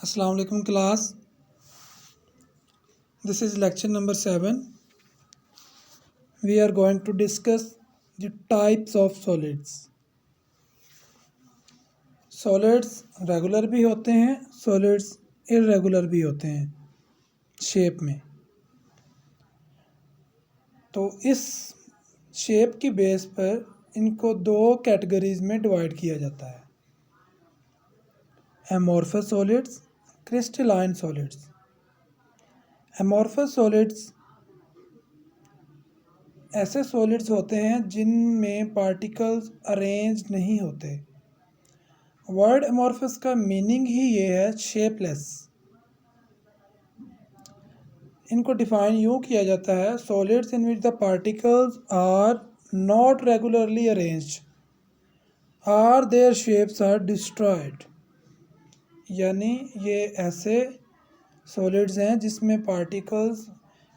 Assalamu alaikum class. This is lecture number 7. We are going to discuss the types of solids. Solids regular भी होते हैं, solids irregular भी होते हैं shape में। तो इस शेप की बेस पर इनको दो कैटेगरीज में डिवाइड किया जाता है, amorphous solids, crystalline solids. Amorphous solids ऐसे सॉलिड्स होते हैं जिनमें पार्टिकल्स अरेंज नहीं होते। वर्ड एमोर्फस का मीनिंग ही ये है शेपलेस। इनको डिफाइन यूँ किया जाता है, solids in which the particles are not regularly arranged or their shapes are destroyed. यानी ये ऐसे सॉलिड्स हैं जिसमें पार्टिकल्स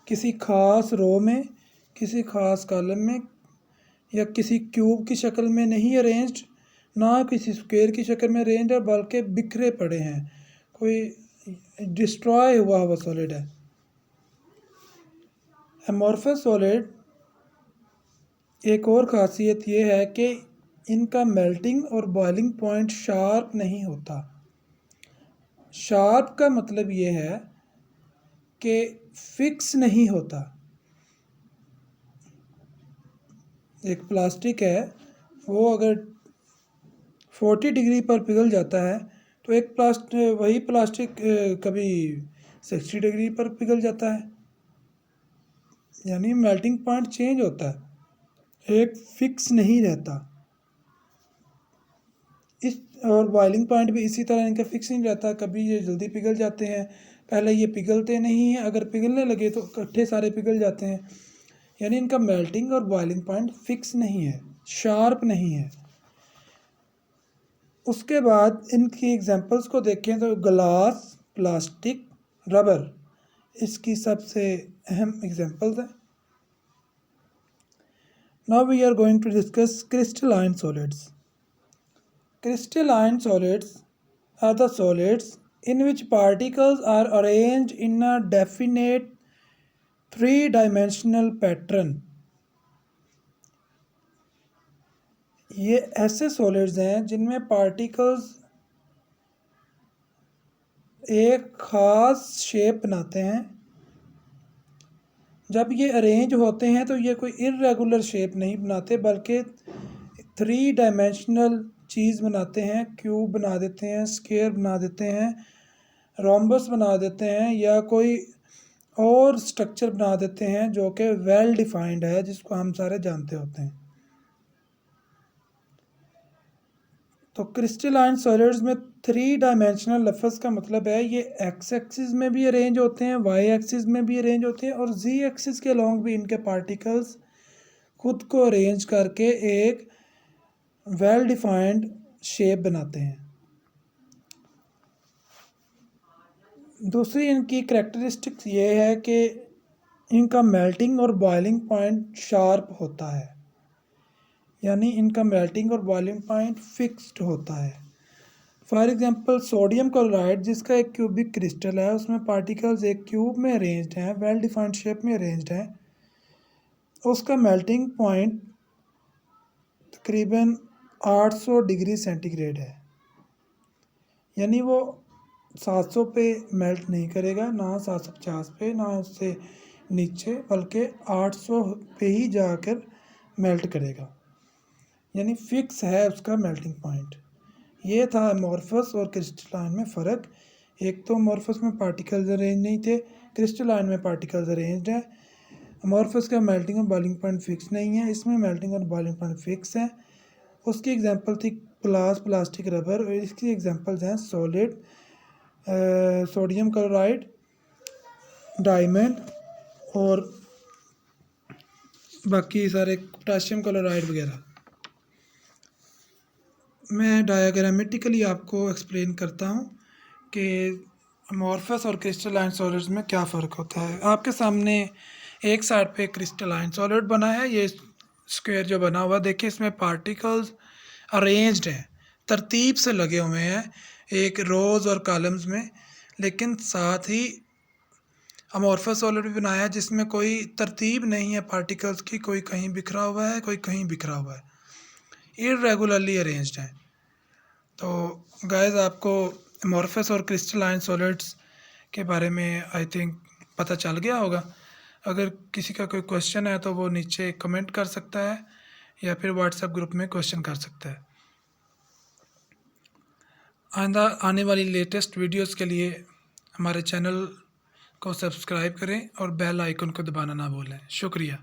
किसी ख़ास रो में, किसी ख़ास कॉलम में या किसी क्यूब की शक्ल में नहीं अरेंज्ड, ना किसी स्क्वायर की शक्ल में अरेंज है, बल्कि बिखरे पड़े हैं, कोई डिस्ट्रॉय हुआ सॉलिड है। एमोर्फस सॉलिड एक और ख़ासियत ये है कि इनका मेल्टिंग और बॉइलिंग पॉइंट शार्प नहीं होता। शार्प का मतलब ये है कि फिक्स नहीं होता। एक प्लास्टिक है, वो अगर 40 डिग्री पर पिघल जाता है तो एक वही प्लास्टिक कभी 60 डिग्री पर पिघल जाता है, यानी मेल्टिंग पॉइंट चेंज होता है, एक फिक्स नहीं रहता। इस और बॉइलिंग पॉइंट भी इसी तरह इनका फिक्स नहीं रहता, कभी ये जल्दी पिघल जाते हैं, पहले ये पिघलते नहीं हैं, अगर पिघलने लगे तो इकट्ठे सारे पिघल जाते हैं। यानी इनका मेल्टिंग और बॉइलिंग पॉइंट फिक्स नहीं है, शार्प नहीं है। उसके बाद इनकी एग्जांपल्स को देखें तो ग्लास, प्लास्टिक, रबर इसकी सबसे अहम एग्जांपल्स हैं। Now we are going to discuss crystalline solids. Crystalline solids are the solids in which particles are arranged in a definite three-dimensional pattern. ये ऐसे सॉलिड्स हैं जिनमें पार्टिकल्स एक ख़ास शेप बनाते हैं। जब ये अरेंज होते हैं तो ये कोई इर्रेगुलर शेप नहीं बनाते, बल्कि 3 डायमेंशनल चीज़ बनाते हैं, क्यूब बना देते हैं, स्क्वायर बना देते हैं, रोम्बस बना देते हैं, या कोई और स्ट्रक्चर बना देते हैं जो कि वेल डिफाइंड है, जिसको हम सारे जानते होते हैं। तो क्रिस्टलाइन सॉलिड्स में 3 डायमेंशनल लफ्ज़ का मतलब है ये एक्स एक्सिस में भी अरेंज होते हैं, वाई एक्सिस में भी अरेंज होते हैं, और जी एक्सिस के अलॉन्ग भी इनके पार्टिकल्स खुद को अरेंज करके एक वेल डिफाइंड शेप बनाते हैं। दूसरी इनकी करैक्टरिस्टिक्स ये है कि इनका मेल्टिंग और बॉइलिंग पॉइंट शार्प होता है, यानी इनका मेल्टिंग और बॉइलिंग पॉइंट फिक्स्ड होता है। फॉर एग्जांपल सोडियम क्लोराइड, जिसका एक क्यूबिक क्रिस्टल है, उसमें पार्टिकल्स एक क्यूब में अरेंज्ड हैं, वेल डिफाइंड शेप में अरेंज्ड हैं, उसका मेल्टिंग पॉइंट तकरीबन 800 डिग्री सेंटीग्रेड है। यानी वो 700 पे मेल्ट नहीं करेगा, ना 750 पे, ना उससे नीचे, बल्कि 800 पे ही जाकर मेल्ट करेगा, यानी फिक्स है उसका मेल्टिंग पॉइंट। ये था एमोर्फस और क्रिस्टलाइन में फ़र्क। एक तो एमोर्फस में पार्टिकल्स अरेंज नहीं थे, क्रिस्टलाइन में पार्टिकल्स अरेंज्ड है। एमोर्फस का मेल्टिंग और बॉइलिंग पॉइंट फिक्स नहीं है, इसमें मेल्टिंग और बॉइलिंग पॉइंट फिक्स है। उसकी एग्जांपल थी ग्लास, प्लास्टिक, रबर, और इसकी एग्जांपल्स हैं सॉलिड, सोडियम क्लोराइड, डायमंड और बाकी सारे पोटाशियम क्लोराइड वगैरह। मैं डायग्रामेटिकली आपको एक्सप्लेन करता हूँ कि एमोर्फस और क्रिस्टलाइन सॉलिड्स में क्या फ़र्क होता है। आपके सामने एक साइड पे क्रिस्टलाइन सॉलिड बना है, ये स्क्वायर जो बना हुआ, देखिए इसमें पार्टिकल्स अरेंज्ड हैं, तरतीब से लगे हुए हैं एक रोज़ और कॉलम्स में। लेकिन साथ ही अमॉर्फस सॉलिड भी बनाया है जिसमें कोई तरतीब नहीं है पार्टिकल्स की, कोई कहीं बिखरा हुआ है, कोई कहीं बिखरा हुआ है, इर्रेगुलरली अरेंज्ड है। तो गाइस आपको अमॉर्फस और क्रिस्टलाइन सॉलिड्स के बारे में आई थिंक पता चल गया होगा। अगर किसी का कोई क्वेश्चन है तो वो नीचे कमेंट कर सकता है या फिर व्हाट्सएप ग्रुप में क्वेश्चन कर सकता है। आइंदा आने वाली लेटेस्ट वीडियोस के लिए हमारे चैनल को सब्सक्राइब करें और बेल आइकन को दबाना ना भूलें। शुक्रिया।